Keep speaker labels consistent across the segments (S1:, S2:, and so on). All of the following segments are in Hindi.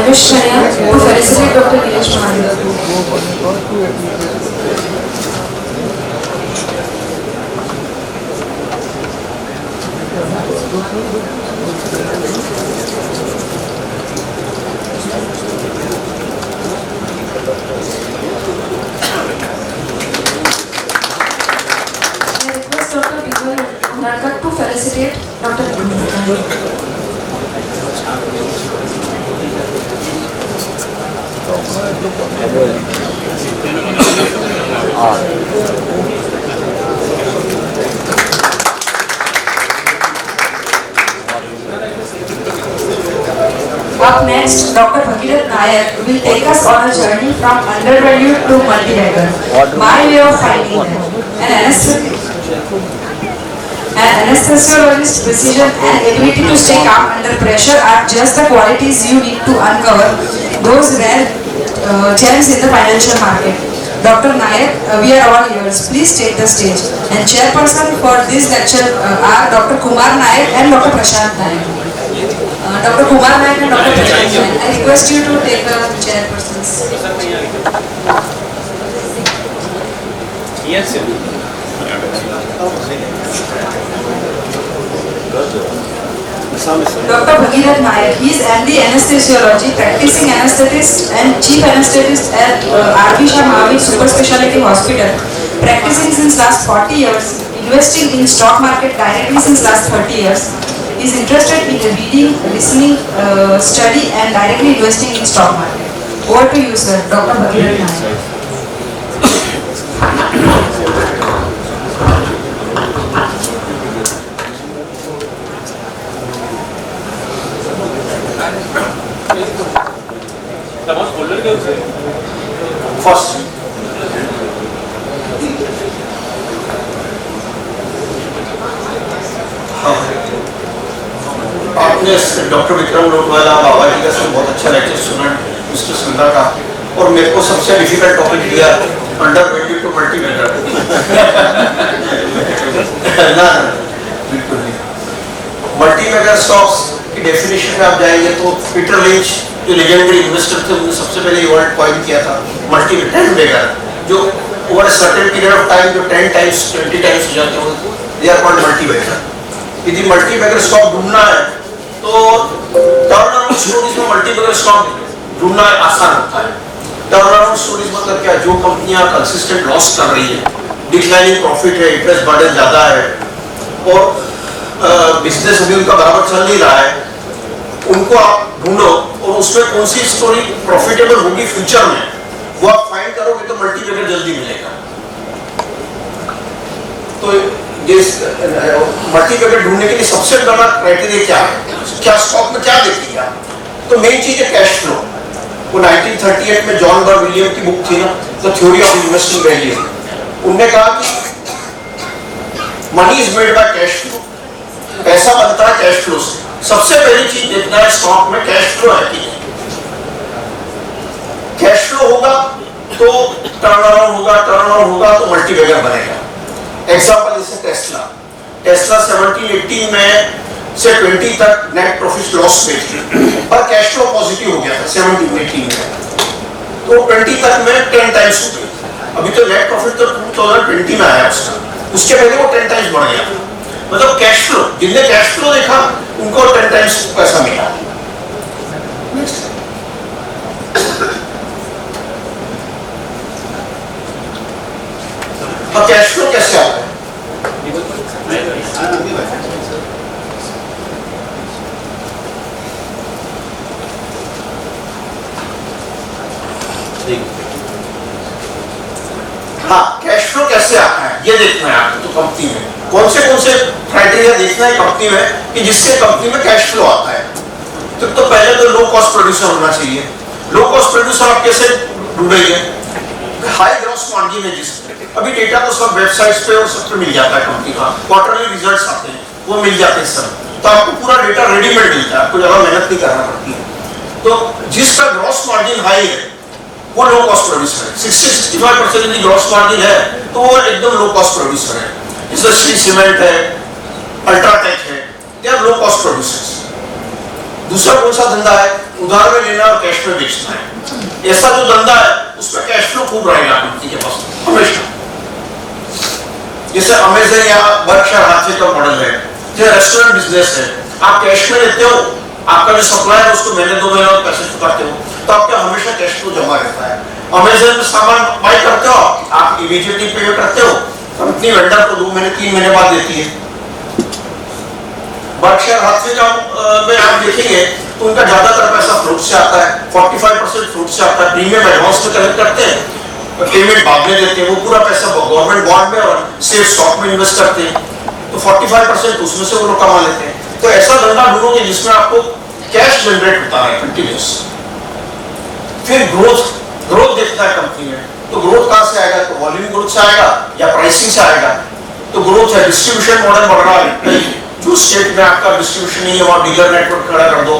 S1: Anush Chania to felicitate Dr. Nilesh Mahadev. I request Dr. Bigwal Unadkat to felicitate Dr. Nilesh. Up next, Dr. Bhagirath Nayak will take us on a journey from undervalued to multi-bagger. My way of finding them. An anesthesiologist's precision and ability to stay calm under pressure are just the qualities you need to uncover those rare gems in the financial market. Dr. Nayak, we are all yours. Please take the stage. And chairperson for this lecture are Dr. Kumar Nayak and Dr. Prashant Nayak. Dr. Kumar Nayak and Dr. Prashant Nayak, I request you to take the chairpersons.
S2: Yes, sir.
S1: Dr. Bhagirath Nayak, he is MD Anesthesiology, practicing anesthetist and chief anesthetist at R.V. Shah Mahavir Super Speciality Hospital, practicing since last 40 years, investing in stock market directly since last 30 years. He is interested in reading, listening, study and directly investing in stock market. Over to you, sir, Dr. Bhagirath Nayak.
S3: First, आपने डॉक्टर विक्रम लोटवाला बाबा जी का सब बहुत अच्छा लेक्चर सुना, मिस्टर संधा का, और मेरे को सबसे डिफिकल्ट टॉपिक दिया undervalue to multibagger. ना बिल्कुल नहीं। मल्टी बैगर स्टॉक्स की डेफिनेशन में आप जाएंगे तो पीटर लिंच जो लेजेंडरी इन्वेस्टर थे उन्होंने सबसे पहले ये वर्ड कॉइन किया था मल्टी बैगर, जो over a certain period of time जो 10 टाइम्स 20 टाइम्स हो जाते हैं, they are called multibagger. यदि मल्टी बैगर स्टॉक ढूंढना है तो टर्नअराउंड स्टोरीज में मल्टी बैगर स्टॉक ढूंढना आसान होता है। टर्नअराउंड स्टोरीज मतलब क्या, जो कंपनियां कंसिस्टेंट लॉस कर रही है, डिक्लाइनिंग प्रॉफिट है, इंटरेस्ट बर्डन ज्यादा है और बिजनेस अभी उनका बराबर चल नहीं रहा है, उनको आप ढूंढो और उसमें कौन सी स्टोरी प्रॉफिटेबल होगी फ्यूचर में, वो आप फाइंड करोगे तो मल्टी बैगर जल्दी मिलेगा। तो मल्टी बैगर ढूंढने के लिए सबसे बड़ा क्राइटेरिया क्या है, क्या स्टॉक में क्या देखिए आप, तो मेन चीज है कैश फ्लो। वो 1938 में जॉन बर विलियम की बुक थी ना, the theory of investing value, उनने कहा कि money is made by cash flow, पैसा बनता है कैश फ्लो से। सबसे पहली चीज देखना है स्टॉक में कैश फ्लो है कि नहीं। कैश फ्लो होगा तो टर्नअराउंड होगा, टर्नअराउंड होगा तो मल्टी बैगर बनेगा। एग्जांपल जैसे टेस्ला 17-18 में से 20 तक नेट प्रॉफिट लॉस में थी, पर कैश फ्लो पॉजिटिव हो गया था 17-18 में, तो 20 तक में 10 टाइम्स हो गई। अभी तो नेट प्रॉफिट तो 2020 में आया उसका, उसके पहले वो 10 टाइम्स बढ़ गया। मतलब कैश फ्लो, जिनने कैश फ्लो देखा उनको 10 टाइम्स पैसा मिला। अब कैश फ्लो कैसे आता है? हाँ, कैश फ्लो कैसे आता है ये देखना है आपको। तो कंपनी में कौन से क्राइटेरिया देखना है कंपनी में कि जिससे कंपनी में कैश फ्लो आता है। तो पहले तो लो कॉस्ट प्रोड्यूसर होना चाहिए। लो कॉस्ट प्रोड्यूसर आप कैसे ढूंढेंगे? हाई ग्रॉस मार्जिन है जिसमें, अभी डेटा तो सब वेबसाइट्स पे और सब पे मिल जाता है, कंपनी का क्वार्टरली रिजल्ट्स आते हैं वो मिल जाते हैं सब, तो आपको पूरा डेटा रेडीमेड मिलता है, आपको ज्यादा मेहनत नहीं करना पड़ती है। तो जिसका ग्रॉस मार्जिन हाई है वो लो कॉस्ट प्रोड्यूसर है। 60-65% यदि ग्रॉस मार्जिन है तो वो एकदम लो कॉस्ट प्रोड्यूसर है। जैसे श्री सीमेंट है, अल्ट्राटेक है, they are low cost producers. दूसरा कौन सा धंधा है? उधार में लेना और कैश में बेचना है। ऐसा जो धंधा है उसमें कैश फ्लो खूब रहेगा कंपनी के पास हमेशा। जैसे अमेज़न या बर्कशायर हाथवे का मॉडल है, जैसे रेस्टोरेंट बिजनेस है, आप कैश में लेते हो, आपका जो सप्लायर है उसको महीने 2 महीने पैसे चुकाते हो, तो आपका हमेशा कैश फ्लो जमा रहता है। अमेज़न में सामान बाय करते हो, आप इमीडिएटली पे करते हो, कंपनी वेंडर को 2 महीने 3 महीने बाद देती है। बर्कशायर हाथवे का में आप देखेंगे तो उनका ज्यादातर पैसा फ्रूट से आता है, 45% फ्रूट से आता है, प्रीमियम एडवांस में कलेक्ट करते हैं, पेमेंट बाद में देते हैं, वो पूरा पैसा गवर्नमेंट बॉन्ड में और सेफ स्टॉक में इन्वेस्ट करते हैं, तो 45% उसमें से वो लोग कमा लेते हैं। तो ऐसा धंधा ढूंढोगे जिसमें आपको कैश जनरेट होता है कंटिन्यूस। फिर ग्रोथ देखता है कंपनी में, तो ग्रोथ कहां से आएगा? तो वॉल्यूम ग्रोथ से आएगा या प्राइसिंग से आएगा? तो ग्रोथ है, डिस्ट्रीब्यूशन मॉडल बढ़ रहा है, जो स्टेट में आपका डिस्ट्रीब्यूशन नहीं है वहां डीलर नेटवर्क खड़ा कर दो,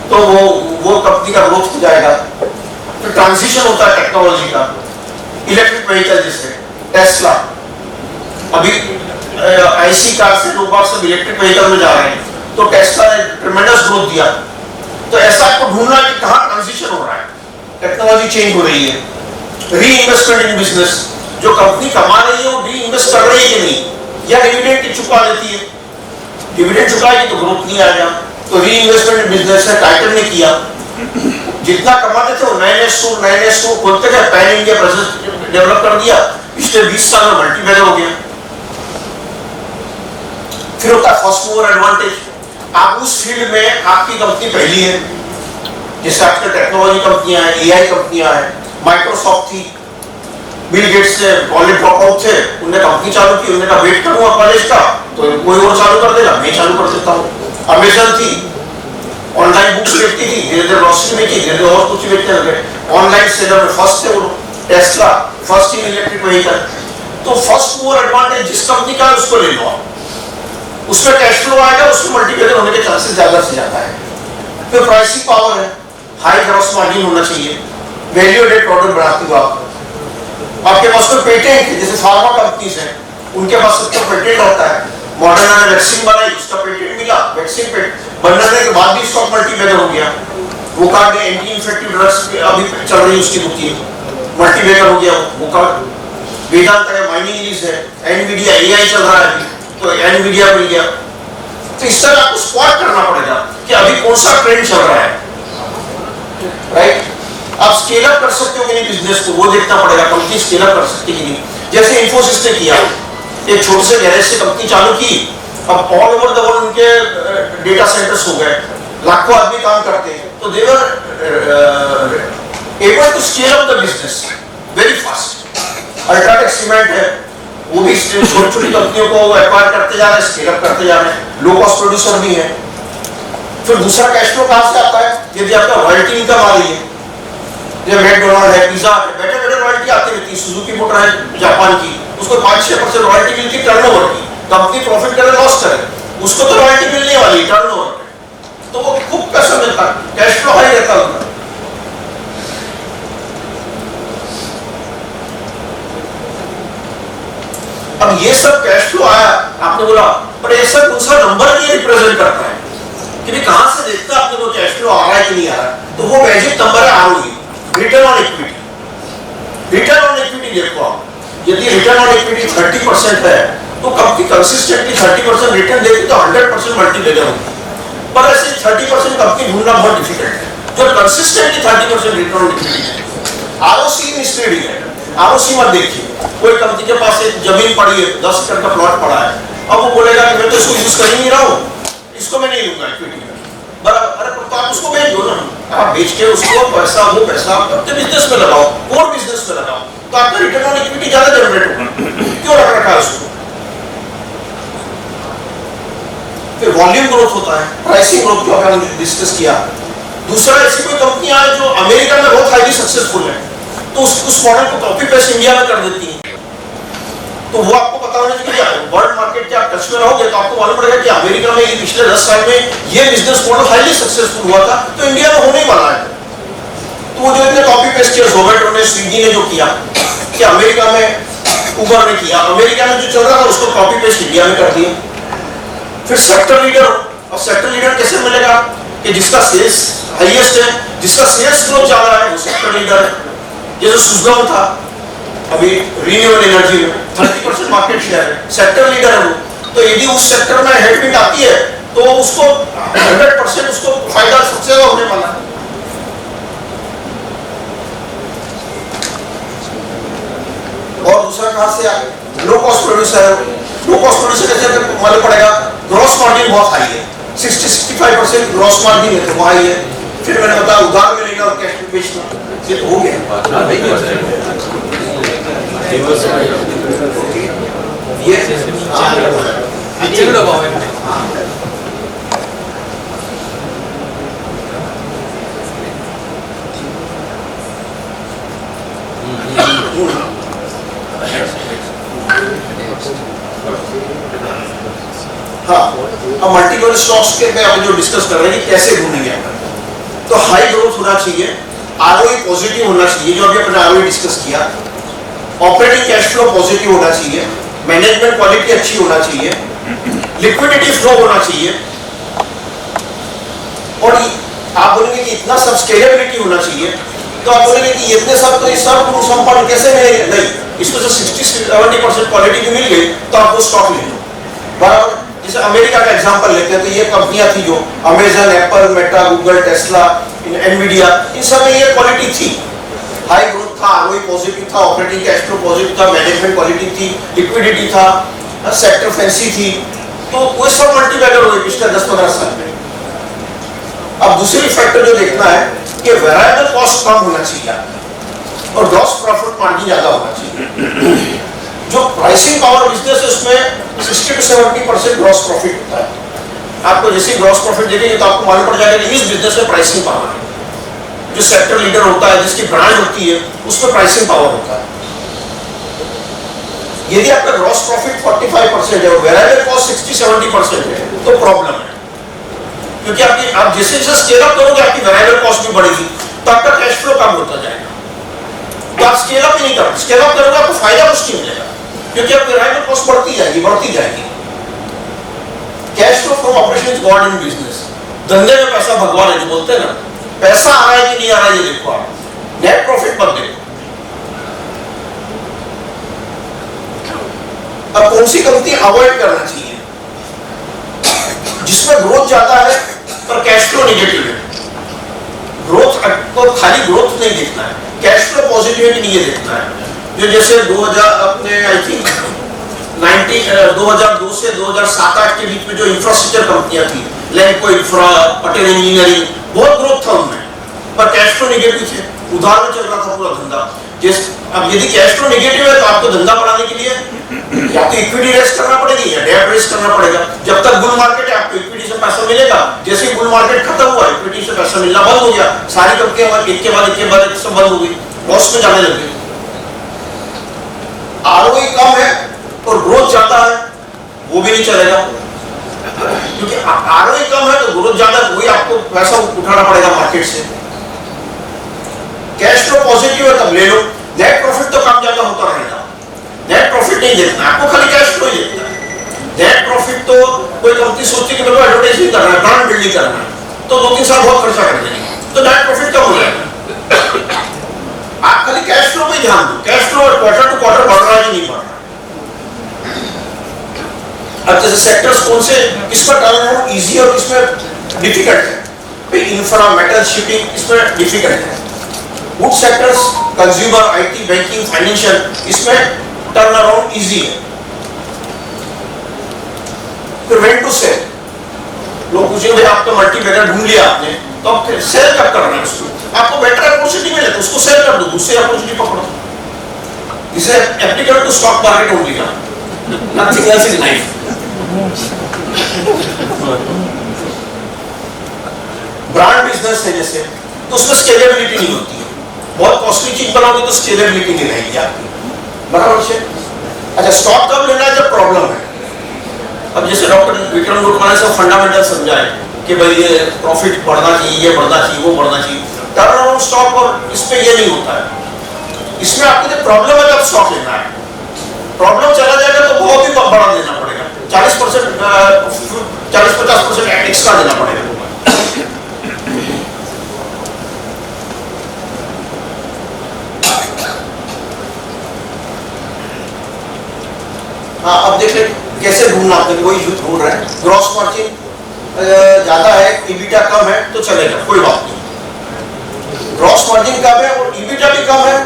S3: तो वो कंपनी का ग्रोथ हो जाएगा। तो ट्रांजिशन होता है टेक्नोलॉजी का, इलेक्ट्रिक व्हीकल जैसे टेस्ला, अभी आईसी कार से लोग बाग सब इलेक्ट्रिक व्हीकल में जा रहे हैं, तो टेस्ला ने ट्रेमेंडस ग्रोथ दिया। तो ऐसा आपको ढूंढना कि कहां ट्रांजिशन हो रहा है, टेक्नोलॉजी चेंज हो रही है। री इन्वेस्टमेंट इन बिजनेस, जो कंपनी कमा रही है वो री इन्वेस्ट कर रही है कि नहीं, या डिविडेंड चुका देती है, डिविडेंड चुकाएगी तो ग्रोथ नहीं आएगा। तो री इन्वेस्टमेंट इन बिजनेस है, टाइटन ने किया, जितना कमाते थे वो नए स्टोर खोलते गए, पैन इंडिया प्रेजेंस डेवलप कर दिया, पिछले 20 साल में मल्टीप्लायर हो गया। फिर होता है फर्स्ट मूवर एडवांटेज, आप उस फील्ड में आपकी कंपनी पहली है, जैसे आजकल टेक्नोलॉजी कंपनियां हैं, एआई कंपनियां हैं, माइक्रोसॉफ्ट थी, बिल गेट्स से कॉलेज ड्रॉप आउट थे, उन्होंने कंपनी चालू की, उन्होंने कहा वेट करूंगा कॉलेज का तो कोई और चालू कर देगा, मैं चालू कर देता हूँ। अमेज़न थी, ऑनलाइन बुक्स बेचती थी, धीरे धीरे ग्रोसरी में की, धीरे धीरे और कुछ बेचने लगे, ऑनलाइन सेलर में फर्स्ट थे वो। Tesla first in electric vehicle, तो फर्स्ट मूवर एडवांटेज जिस कंपनी का है उसको ले लो, उसमें कैश फ्लो आएगा, उसमें मल्टीप्लायर होने के चांसेस ज्यादा से ज्यादा है। फिर प्राइसिंग पावर है, हाई ग्रॉस मार्जिन होना चाहिए, वैल्यू एडेड प्रोडक्ट बनाती हो आप, आपके पास कोई पेटेंट है, जैसे फार्मा कंपनीज हैं उनके पास सबका पेटेंट होता है, मॉडर्ना ने वैक्सीन बनाई, उसका पेटेंट मिला, वैक्सीन पे बनने के बाद भी स्टॉक मल्टीप्लायर हो गया, वो कार्ड एंटी इन्फेक्टिव ड्रग्स अभी चल रही है उसकी बुकिंग, मल्टीप्लायर हो गया वो कार्ड। वेदांत है, माइनिंग लीज है, एनवीडिया एआई चल रहा है अभी, तो एनवीडिया मिल गया। तो इस तरह आपको स्पॉट करना पड़ेगा कि अभी कौन सा ट्रेंड चल रहा है, राइट। आप स्केल अप कर सकते हो कि नहीं बिजनेस को, वो देखना पड़ेगा, कंपनी स्केल अप कर सकती है कि नहीं। जैसे इन्फोसिस ने किया, एक छोटे से गैरेज से कंपनी चालू की, अब ऑल ओवर द वर्ल्ड उनके डेटा सेंटर्स हो गए, लाखों आदमी काम करते हैं, तो they were able to scale up the business very fast. UltraTech cement है, वो भी छोटी छोटी कंपनियों को एक्वायर करते जा रहे हैं, स्केल अप करते जा रहे हैं, लो कॉस्ट प्रोड्यूसर भी है। फिर दूसरा कैश फ्लो कहां से आता है? यदि आपका रॉयल्टी इनकम आ रही है, जैसे मैकडोनल्ड है, पिज्जा है, बैठे बैठे रॉयल्टी आती रहती है, सुजुकी मोटर है जापान की, उसको 5-6% रॉयल्टी मिलती है टर्नओवर की, कंपनी प्रॉफिट करे लॉस करे, उसको तो रॉयल्टी मिलने वाली है टर्नओवर, तो वो खूब पैसा मिलता है, कैश फ्लो हाई रहता है। अब ये सब कैश फ्लो आया, आपने बोला पर ये सब दूसरा नंबर नहीं रिप्रेजेंट करता है कि भी कहां से देखता है आपने को कैश फ्लो आ रहा है कि नहीं आ रहा है, तो वो मैजिक नंबर है ROE, return on equity. Return on equity देखो आप, यदि रिटर्न ऑन इक्विटी 30% है तो कंपनी कंसिस्टेंटली 30% रिटर्न देती तो 100% मल्टीप्लायर होगी, पर ऐसे 30% कंपनी ढूंढना बहुत डिफिकल्ट है जो कंसिस्टेंटली 30% रिटर्न ऑन इक्विटी है। आरओसी मिसलीडिंग है, आरओसी मत देखिए, कोई कंपनी के पास एक जमीन पड़ी है, 10 एकड़ का प्लॉट पड़ा है, अब वो बोलेगा कि मैं तो इसको यूज कर ही नहीं रहा हूँ, इसको मैं नहीं लूंगा इक्विटी में, अरे तो आप उसको बेच दो ना, आप बेच के उसको पैसा वो पैसा अपने बिजनेस में लगाओ, और बिजनेस में लगाओ, तो आपका रिटर्न ऑन इक्विटी ज्यादा जनरेट होगा। क्यों रख रखा है उसको? फिर वॉल्यूम ग्रोथ होता है, प्राइसिंग ग्रोथ जो हमने डिस्कस किया। दूसरा, ऐसी कोई कंपनियां हैं जो अमेरिका में बहुत हाईली सक्सेसफुल है, तो उस मॉडल को कॉपी पेस्ट इंडिया में कर देती है, तो वो आपको पता होना चाहिए। वर्ल्ड मार्केट के आप टच में रहोगे तो आपको मालूम पड़ेगा कि अमेरिका में ये पिछले 10 साल में ये बिजनेस मॉडल हाईली सक्सेसफुल हुआ था, तो इंडिया में होने ही वाला है। तो वो जो इतने कॉपी पेस्ट किया, जोमेटो ने, स्विगी ने जो किया कि अमेरिका में, उबर ने किया, अमेरिका में जो चल रहा था उसको कॉपी पेस्ट इंडिया में कर दिया। फिर सेक्टर लीडर, और सेक्टर लीडर कैसे मिलेगा कि जिसका सेल्स हाईएस्ट है, जिसका सेल्स ग्रोथ ज्यादा है वो सेक्टर लीडर है। जैसे सुजलॉन था अभी रिन्यूएबल एनर्जी में 30% मार्केट शेयर है, सेक्टर लीडर है वो। तो यदि उस सेक्टर में हेडविंड आती है तो उसको 100% उसको फायदा सबसे ज्यादा होने वाला है। और दूसरा कहां से आए लो कॉस्ट प्रोड्यूसर है। लो कॉस्ट प्रोड्यूसर कैसे मालूम पड़ेगा? ग्रॉस मार्जिन बहुत हाई है, 60-65% ग्रॉस मार्जिन है तो वो हाई है। फिर मैंने बताया उधार में लेना और कैश में बेचना, ये तो हो गया। हाँ, अब मल्टीपल स्टॉक्स के पे अभी जो डिस्कस कर रहे हैं कि कैसे घूमेंगे। तो हाई ग्रोथ होना चाहिए, आरओई पॉजिटिव होना चाहिए, जो अभी अपने आरओई डिस्कस किया। ऑपरेटिंग कैश फ्लो पॉजिटिव होना चाहिए, मैनेजमेंट क्वालिटी अच्छी होना चाहिए, लिक्विडिटी फ्लो होना चाहिए। और आप बोलेंगे कि इतना सब स्केलेबिलिटी होना चाहिए, तो आप बोलेंगे कि इतने सब तो इस सब संपन्न कैसे मिलेंगे? नहीं, इसको जो 60-70% क्वालिटी की मिल गई तो आपको स्टॉक ले लो। बराबर। जैसे अमेरिका का एग्जांपल लेते हैं तो ये कंपनियां थी जो Amazon, Apple, Meta, Google, Tesla, Nvidia, इन सब में ये क्वालिटी थी। हाई ग्रोथ था, आरओई पॉजिटिव था, ऑपरेटिंग कैश फ्लो पॉजिटिव था, मैनेजमेंट क्वालिटी थी, लिक्विडिटी था, सेक्टर फैंसी थी। तो वो सब मल्टीबैगर हुए पिछले 10-15 साल में। अब दूसरी फैक्टर जो देखना है कि वेरिएबल कॉस्ट कम होना चाहिए और ग्रॉस प्रॉफिट मार्जिन ज्यादा होना चाहिए। जो प्राइसिंग पावर बिजनेस है उसमें 60-70% ग्रॉस प्रॉफिट होता है। आपको जैसे ग्रॉस प्रॉफिट देखेंगे तो आपको मालूम पड़ जाएगा कि इस बिजनेस में प्राइसिंग पावर है। जो सेक्टर लीडर होता है, जिसकी ब्रांड होती है, उसमें प्राइसिंग पावर होता है। यदि आपका ग्रॉस प्रॉफिट 45% है और वेरिएबल कॉस्ट 60-70% है तो प्रॉब्लम है, क्योंकि आप जैसे जैसे स्केल अप करोगे आपकी वेरिएबल कॉस्ट भी बढ़ेगी तो आपका कैश फ्लो कम होता जाएगा। तो आप स्केल अप ही नहीं करोगे, स्केल अप करोगे आपको फायदा कुछ नहीं मिलेगा, क्योंकि आपकी वेरिएबल कॉस्ट बढ़ती जाएगी। Cash flow from operation is God in business. धंधे में पैसा भगवान है जो बोलते हैं ना, पैसा आ रहा है कि नहीं आ रहा है ये देखो आप, नेट प्रॉफिट मत देखो। अब कौन सी कंपनी अवॉइड करना चाहिए? जिसमें ग्रोथ ज्यादा है पर कैश फ्लो नेगेटिव है। ग्रोथ को खाली ग्रोथ नहीं देखना है, कैश फ्लो पॉजिटिविटी नहीं ये देखना है। जो जैसे 2000 अपने आई थिंक 2002 से 2007-8 के बीच में जो इंफ्रास्ट्रक्चर कंपनियां थी, लैंको इंफ्रा, पटेल इंजीनियरिंग, बहुत ग्रोथ था उनमें, पर कैश फ्लो नेगेटिव थे, उधार में चल रहा था पूरा धंधा। अब यदि कैश फ्लो नेगेटिव है तो आपको धंधा बढ़ाने के लिए या तो इक्विटी रेज करना पड़ेगी या डेट रेज करना पड़ेगा। जब तक बुल मार्केट है आपको इक्विटी से पैसा मिलेगा, जैसे ही बुल मार्केट खत्म हुआ इक्विटी से पैसा मिलना बंद हो गया, सारी कंपनियां एक के बाद एक सब बंद हो गई, लॉस में जाने लगे। आरओई कम है और ग्रोथ ज्यादा है वो भी नहीं चलेगा, क्योंकि आरओई कम है तो ग्रोथ ज्यादा है, वही आपको पैसा उठाना पड़ेगा मार्केट से। कैश फ्लो पॉजिटिव है तब ले लो, नेट प्रॉफिट तो कम ज्यादा होता रहेगा, नेट प्रॉफिट नहीं देखना आपको, खाली कैश फ्लो ही देखना है। नेट प्रॉफिट तो कोई कंपनी सोचती कि मेरे को एडवर्टाइजिंग करना है, ब्रांड बिल्डिंग करना है, तो 2-3 साल बहुत खर्चा कर देंगे तो नेट प्रॉफिट कम हो जाएगा। आप खाली कैश फ्लो पे ध्यान दो, cash flow quarter to quarter बढ़ रहा है कि नहीं बढ़ रहा। अब जैसे सेक्टर्स कौन से, किसका टर्नओवर इजी और किसमें डिफिकल्ट है? इंफ्रा, मेटल, शिपिंग इसमें डिफिकल्ट है। Good sectors consumer, IT, banking, financial, इसमें टर्न अराउंड इजी है। फिर व्हेन टू सेल, लोग पूछेंगे भाई आप तो मल्टी बैगर ढूंढ लिया आपने, तो अब सेल कब करना है उसको? आपको बेटर अपॉर्चुनिटी मिले तो उसको सेल कर दो, दूसरी अपॉर्चुनिटी पकड़ो। इसे applicable to stock market only ना, nothing else in life. Brand business है जैसे, तो उसमें स्केलेबिलिटी नहीं होती है, बहुत कॉस्टली चीज बनाओगे तो स्केलेबिलिटी नहीं रहेगी आपकी, बराबर से। अच्छा, स्टॉक कब लेना है? जब प्रॉब्लम है। अब जैसे डॉक्टर विक्रम लोकमान्य से फंडामेंटल समझाए कि भाई ये प्रॉफिट बढ़ना चाहिए, ये बढ़ना चाहिए, वो बढ़ना चाहिए, टर्न अराउंड स्टॉक और इसमें ये नहीं होता है। इसमें आपको जब प्रॉब्लम है तब स्टॉक लेना है, प्रॉब्लम चला जाएगा तो बहुत ही बड़ा देना पड़ेगा, 40-50% एक्स्ट्रा देना पड़ेगा। अब देख ले कैसे ढूंढना, वही ढूंढ रहे हैं। ग्रॉस मार्जिन ज्यादा है, ईबिटा कम है तो चलेगा, कोई बात नहीं। ग्रॉस मार्जिन कम है और ईबिटा भी कम है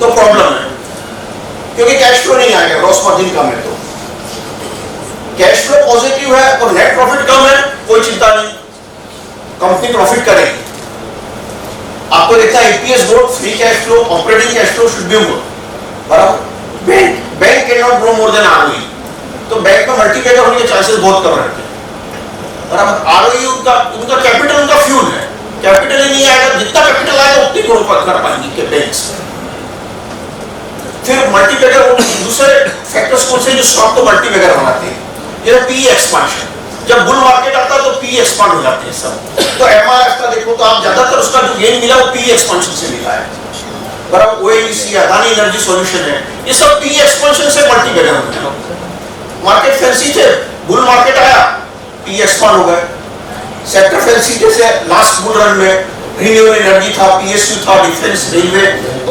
S3: तो प्रॉब्लम है, क्योंकि कैश फ्लो नहीं आएगा। ग्रॉस मार्जिन कम है तो कैश फ्लो पॉजिटिव है और नेट प्रॉफिट कम है, कोई चिंता नहीं, कंपनी प्रॉफिट करेगी। आपको देखना है EPS growth, free cash flow, operating cash flow should be more, बराबर। Bank can not grow more than ROE, तो बैंक में मल्टीप्लायर होने के चांसेस बहुत कम रहते हैं, बराबर। आरओई उनका कैपिटल, उनका फ्यूल है, कैपिटल ही नहीं आएगा, जितना कैपिटल आएगा उतनी ग्रो कर पाएंगे के बैंक्स। फिर मल्टीप्लायर दूसरे फैक्टर्स कौन से जो स्टॉक को मल्टीप्लायर बनाते हैं, ये पी एक्सपांशन। जब बुल मार्केट आता है तो पी एक्सपांड हो जाते हैं सब। तो एमआरएफ का देखो तो आप ज्यादातर उसका जो गेन मिला वो पी एक्सपांशन से मिला है, बराबर। ओएनजीसी, अदानी एनर्जी सॉल्यूशन है, ये सब पी एक्सपांशन से मल्टीप्लायर होते हैं। मार्केट फैंसी थे, बुल मार्केट आया, पी एक्सपांड हो गए। सेक्टर फैंसी जैसे लास्ट बुल रन में रिन्यूएबल एनर्जी था, पीएसयू था, डिफेंस, रेलवे,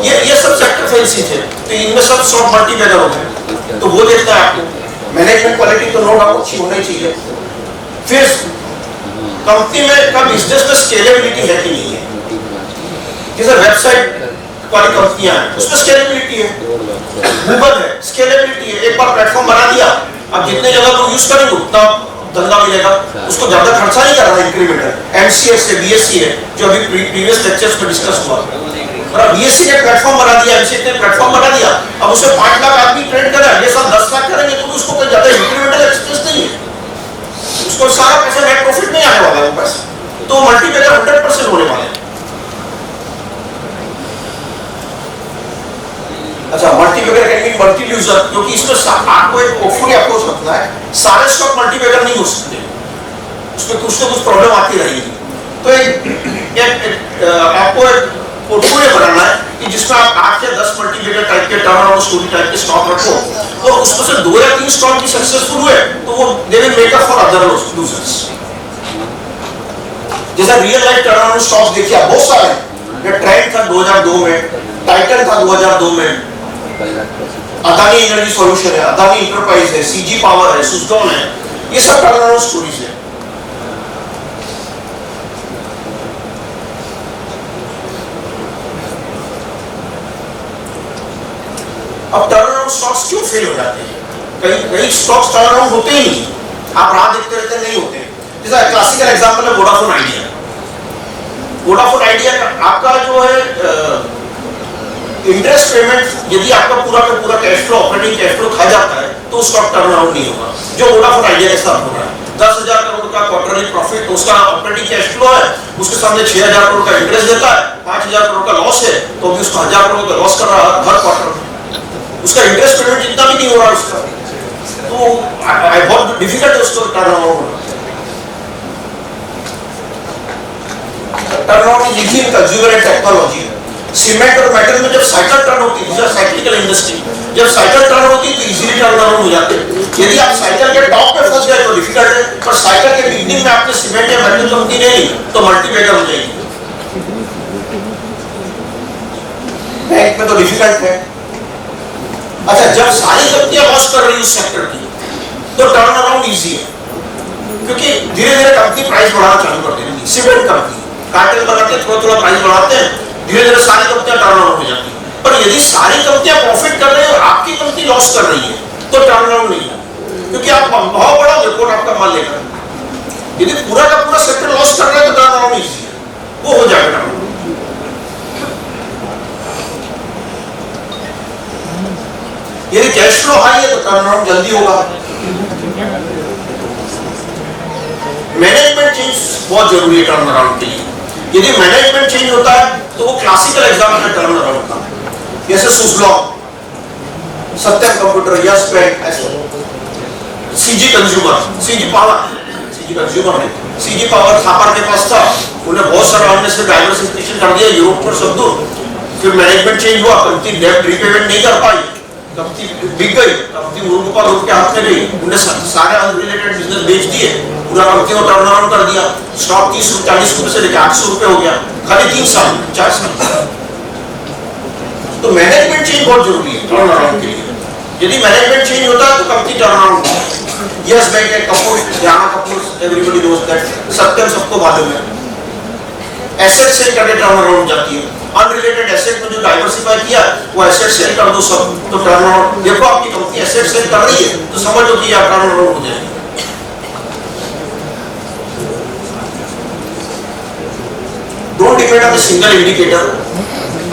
S3: ये सब सेक्टर फैंसी थे, तो इनमें सब स्टॉक मल्टीप्लायर हो गए। तो वो देखता है आपको। मैनेजमेंट क्वालिटी तो नो डाउट अच्छी होनी चाहिए। फिर कंपनी में का बिजनेस में स्केलेबिलिटी है कि नहीं है, जैसे वेबसाइट वाली कंपनियां हैं उसमें स्केलेबिलिटी है, गूगल है स्केलेबिलिटी है, एक बार प्लेटफॉर्म बना दिया, अब जितने जगह लोग यूज करेंगे उतना धंधा मिलेगा, उसको ज्यादा खर्चा नहीं करना है इंक्रीमेंटल। एमसीएस है, बीएससी है, जो अभी प्रीवियस लेक्चर्स में डिस्कस हुआ, और बीएससी ने प्लेटफॉर्म बना दिया, एमसीएस ने प्लेटफॉर्म बना दिया, अब उसे 5 लाख आदमी ट्रेड कर रहा है, ये सब 10 लाख करेंगे तो उसको कोई ज्यादा इंक्रीमेंटल एक्सपेंस नहीं है, उसको सारा पैसा नेट प्रॉफिट नहीं आने वाला है वो पैसा, तो मल्टीप्लायर 100% होने वाला है। अच्छा, multiplier can be multi user, क्योंकि इसमें आपको एक पोर्टफोलियो अप्रोच रखना है, सारे स्टॉक मल्टीप्लायर नहीं हो सकते, उसमें कुछ तो कुछ प्रॉब्लम आती रहेगी। तो आपको एक पोर्टफोलियो बनाना है कि जिसमें आप 8 या 10 मल्टीप्लायर टाइप के टर्नअराउंड स्टोरी टाइप के स्टॉक रखो, और उसमें से 2 या 3 स्टॉक भी सक्सेसफुल हुए तो वो they will make up for other losers. जैसा रियल लाइफ टर्नअराउंड स्टॉक्स देखिए बहुत सारे, ये ट्रेंड था 2002 में, टाइटन था 2002 में, अदानी एनर्जी सॉल्यूशन है, अदानी इंटरप्राइज है, सीजी पावर है, सुजलॉन है, ये सब टर्नअराउंड स्टोरीज है। अब टर्नअराउंड स्टॉक्स क्यों फेल हो जाते हैं? कई स्टॉक्स टर्नअराउंड होते ही नहीं, आप राह देखते रहते नहीं होते। जैसा क्लासिकल एग्जांपल है वोडाफोन आइडिया। वोडाफोन आइडिया आपका जो है इंटरेस्ट पेमेंट, यदि आपका पूरा का पूरा cash flow, operating cash flow खा जाता है तो स्टॉक टर्नअराउंड नहीं होगा, जो वोडाफोन आइडिया के साथ हो रहा है। 10,000 करोड़ का क्वार्टरली प्रॉफिट, उसका ऑपरेटिंग कैश फ्लो है, उसके सामने 6,000 करोड़ का इंटरेस्ट देता है, 5,000 करोड़ का लॉस है, तो भी उसको 1,000 करोड़ का लॉस कर रहा है हर क्वार्टर में, उसका इंटरेस्ट पेमेंट इतना भी नहीं हो रहा उसका, तो बहुत डिफिकल्ट है उसको turnaround. Turnaround is easy in consumer and technology. Cement और मेटल में जब साइकिल टर्न होती है, साइक्लिकल इंडस्ट्री, जब साइकिल टर्न होती है तो इजीली टर्न अराउंड हो जाते हैं। यदि आप साइकिल के टॉप पे फंस गए तो डिफिकल्ट है, पर साइकिल के बिगिनिंग में आपने सीमेंट या मेटल कंपनी ले ली तो मल्टीप्लायर हो जाएगी। बैंक में तो डिफिकल्ट है। अच्छा, जब सारी कंपनियां लॉस कर रही है उस सेक्टर की तो टर्न अराउंड इजी है, क्योंकि धीरे धीरे कंपनी प्राइस बढ़ाना चालू कर देगी। सीमेंट कंपनी कार्टेल बनाते थोड़ा थोड़ा प्राइस बढ़ाते हैं, धीरे धीरे सारी कंपनियां टर्न अराउंड हो जाती हैं। पर यदि सारी कंपनियां प्रॉफिट कर रही है और आपकी कंपनी लॉस कर रही है तो टर्न अराउंड नहीं है, क्योंकि आप भाव बढ़ाओगे कौन आपका माल लेगा। यदि पूरा का पूरा सेक्टर लॉस कर रहा है तो टर्न अराउंड इजी है, वो हो जाएगा टर्न। यदि कैश फ्लो हाई है तो टर्न अराउंड जल्दी होगा। मैनेजमेंट चेंज बहुत जरूरी है टर्न अराउंड के लिए। यदि मैनेजमेंट चेंज होता है तो वो क्लासिकल एग्जाम्पल है टर्न अराउंड का, जैसे Suzlon, Satyam Computer, Yes Bank, CG Consumer, CG Consumer है, सीजी पावर थापर के पास था, उन्हें बहुत सारा हमने से डाइवर्सिफिकेशन कर दिया यूरोप पर सब दूर, फिर मैनेजमेंट चेंज हुआ, कंपनी डेब्ट रीपेमेंट नहीं कर पाई, कंपनी बिक गई, कंपनी मुर्गोपाल के हाथ में गई, उन्हें सारे अनरिलेटेड बिजनेस बेच दिए, पूरा कंपनी को टर्न अराउंड कर दिया, स्टॉक 30-40 रुपए से लेकर 800 रुपए हो गया खाली 3 साल 4 साल। तो मैनेजमेंट चेंज बहुत जरूरी है टर्न अराउंड के लिए। यदि मैनेजमेंट चेंज होता है तो कंपनी टर्न अराउंड होता। यस बैंक है, Kapoor, Rana Kapoor, everybody knows that, Satyam सबको मालूम है। एसेट सेल करके टर्न अराउंड जाती है। अनरिलेटेड एसेट में जो डाइवर्सिफाई किया वो एसेट सेल कर दो सब, तो टर्न अराउंड। देखो आपकी कंपनी एसेट सेल कर रही है तो समझ लो कि आप टर्न अराउंड हो जाएगी। Don't depend on the single indicator.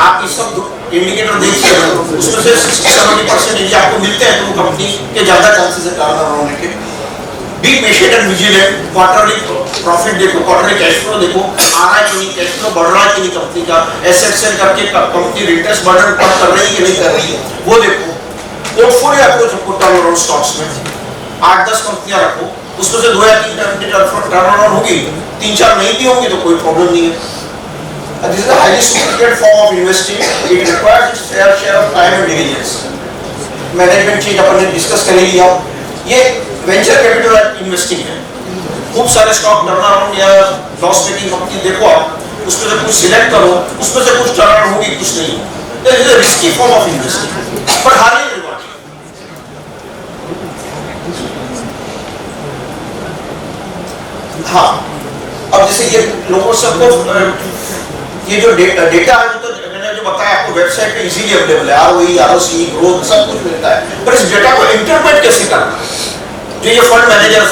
S3: आप इस सब इंडिकेटर देखिए, उसमें से 60-70% यदि आपको मिलते हैं तो वो कंपनी के ज्यादा चांसेस है टर्न अराउंड होने के। Be patient and vigilant. Quarterly profit देखो, क्वार्टरली कैश फ्लो देखो, आ रहा है कि नहीं, कैश फ्लो बढ़ रहा है कि नहीं कंपनी का, एसेट सेल करके कंपनी इंटरेस्ट बर्डन कम कर रही है कि नहीं कर रही है, वो देखो। पोर्टफोलियो अप्रोच रखो टर्न अराउंड स्टॉक्स में। 8-10 कंपनियां रखो, उसमें से 2 या 3 टर्न अराउंड होगी, 3-4 नहीं भी होंगी तो कोई प्रॉब्लम नहीं है। This is a highly sophisticated form of investing. It requires its fair share of time and diligence. Management change अपन ने डिस्कस कर लिया। ये वेंचर कैपिटल इन्वेस्टिंग है। खूब सारे स्टॉक टर्न अराउंड या लॉस मेकिंग कंपनी देखो आप, उसमें से कुछ सिलेक्ट करो, उसमें से कुछ टर्न अराउंड होगी, कुछ नहीं। This is a risky form of investing, but highly rewarding. हाँ, अब जैसे ये लोगों सबको ये जो डेटा है तो मैंने जो बताया आपको वेबसाइट पे इजीली अवेलेबल है, ROE, ROC, ग्रोथ सब कुछ मिलता है। पर इस डेटा को इंटरप्रेट कैसे करना है? जो ये फंड मैनेजर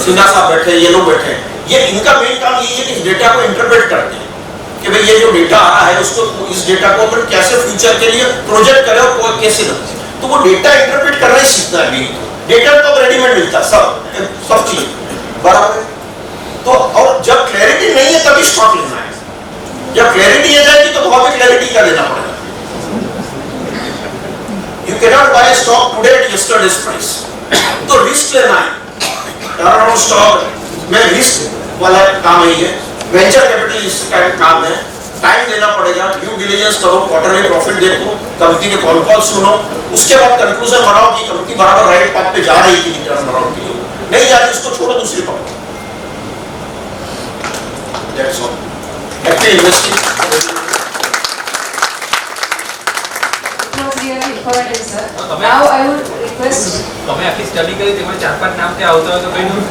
S3: सिन्हा साहब बैठे हैं, ये लोग बैठे हैं, ये इनका मेन काम ये है कि इस डेटा को इंटरप्रेट करते हैं कि भाई ये जो डेटा आ रहा है उसको, इस डेटा को अपन कैसे फ्यूचर के लिए प्रोजेक्ट करें और कैसे करें। तो वो डेटा इंटरप्रेट करना ही सीखना है। डेटा तो रेडीमेड मिलता है, सब चीज बराबर है। तो और जब क्लैरिटी नहीं है तभी स्टॉक लेना है। जब क्लैरिटी आ जाएगी तो बहुत क्लैरिटी का लेना पड़ेगा। You cannot buy a stock today at yesterday's price. तो रिस्क लेना है। टर्न अराउंड स्टॉक में रिस्क वाला काम ही है। वेंचर कैपिटल इसका काम है। टाइम देना पड़ेगा, ड्यू डिलिजेंस करो, क्वार्टरली प्रॉफिट देखो, कंपनी के कॉल कॉल सुनो, उसके बाद कंक्लूजन बनाओ कि कंपनी बराबर राइट पाथ पे जा रही है कि नहीं, टर्न अराउंड के लिए नहीं जा रही, उसको छोड़ो, दूसरी पकड़ो। That's all. Active investing.
S1: It was really informative, sir. Now I would request.
S2: તમે આખી સ્ટડી કરી તેમાં 4-5 નામ ત્યાં આવતા હોય તો કઈ નહીં।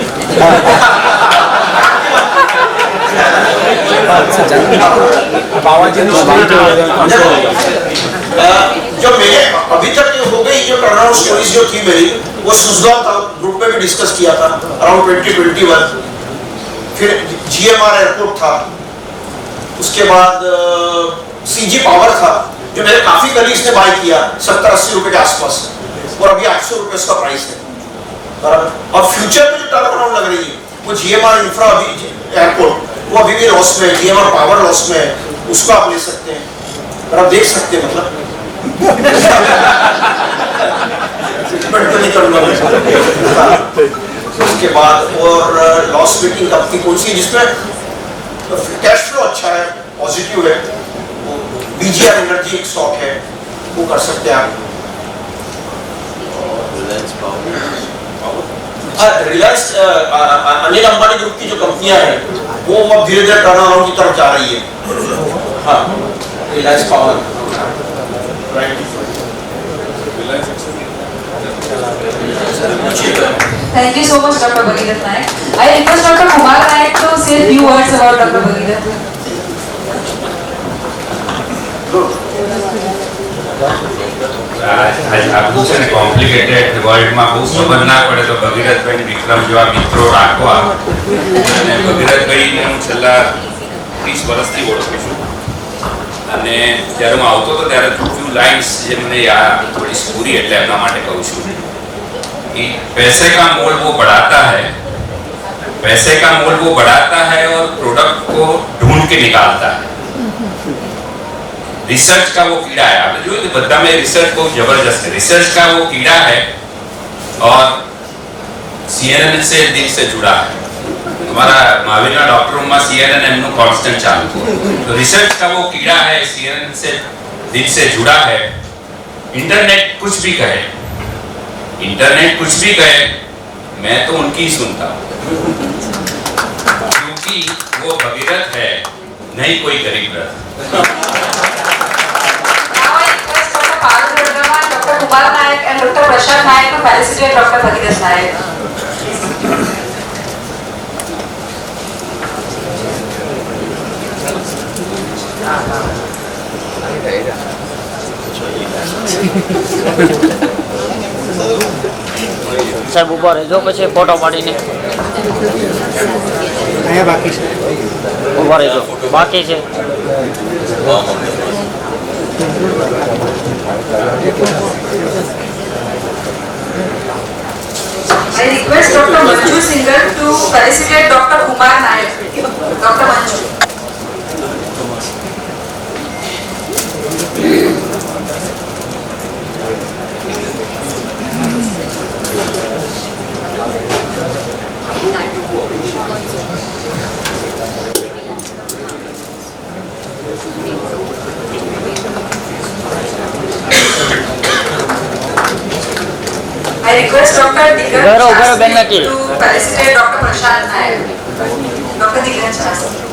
S3: जो मेरे अभी तक हो गई जो टर्नअराउंड स्टोरीज जो थी मेरी, वो सुजलॉन था, ग्रुप में भी डिस्कस किया था अराउंड 2021। फिर GMR एयरपोर्ट था, उसके बाद CG पावर था जो मेरे काफी कलीग्स ने बाय किया 70-80 रुपए के आसपास, और अभी 800 रुपए उसका प्राइस है बराबर। और फ्यूचर में जो टर्न अराउंड लग रही है वो GMR इंफ्रा, अभी एयरपोर्ट वो अभी भी लॉस में है, GMR पावर लॉस में है, उसको आप ले सकते हैं और आप देख सकते हैं, मतलब तो नहीं करूंगा। उसके बाद और लॉस मेकिंग कंपनी कौन सी जिसमें कैश फ्लो अच्छा है, पॉजिटिव है, BGR एनर्जी एक स्टॉक है, वो कर सकते हैं आप। रिलायंस अनिल अंबानी ग्रुप की जो कंपनियां हैं वो अब धीरे धीरे टर्न अराउंड की तरफ जा रही है। हाँ, Reliance power,
S1: Thank you so much, Dr. Bhagirath Nayak. I request Dr. Kumar Nayak to say a few words about Dr. Bhagirath.
S4: આખું છે ને કોમ્પ્લિકેટેડ વર્લ્ડમાં બહુ ખબર ના પડે તો ભગીરથભાઈ વિક્રમ જેવા મિત્રો રાખવા, અને ભગીરથભાઈને હું છેલ્લા 30 વર્ષથી ઓળખું છું, અને જ્યારે હું આવતો હતો ત્યારે ફ્યુ લાઇન્સ જે મને થોડી સ્ટોરી એટલે એમના માટે કહું છું कि पैसे का मोल वो बढ़ाता है, पैसे का मोल वो बढ़ाता है और प्रोडक्ट को ढूंढ के निकालता है। रिसर्च का वो कीड़ा है, आपने जो बद्दा में रिसर्च बहुत जबरदस्त है, रिसर्च का वो कीड़ा है और CNN से दिल से जुड़ा है। हमारा महावीर डॉक्टर रूम में CNN एमनो कांस्टेंट चालू है, तो रिसर्च का वो कीड़ा है, CNN से दिल से जुड़ा है। इंटरनेट कुछ भी कहे, इंटरनेट कुछ भी कहे, मैं तो उनकी ही सुनता हूँ, क्योंकि वो भगीरथ है, नहीं कोई गरीब रथ।
S1: Now I request Dr. Parul Verma, Dr. Kumar Nayak and Dr. Prashant Nayak to felicitate Dr. Bhagiras Nayak.
S5: સાહેબ ઉભા રહેજો પછી ફોટો પાડીને ઉભા રહેજો બાકી છે
S1: I request Dr. Manju Singhal to felicitate Dr. Kumar Nayak. Dr. Manju. I request Dr. Digan
S5: Garo,
S1: Shastri
S5: Benaki.
S1: to felicitate Dr. Prashant Nayak. Dr. Digan Shastri.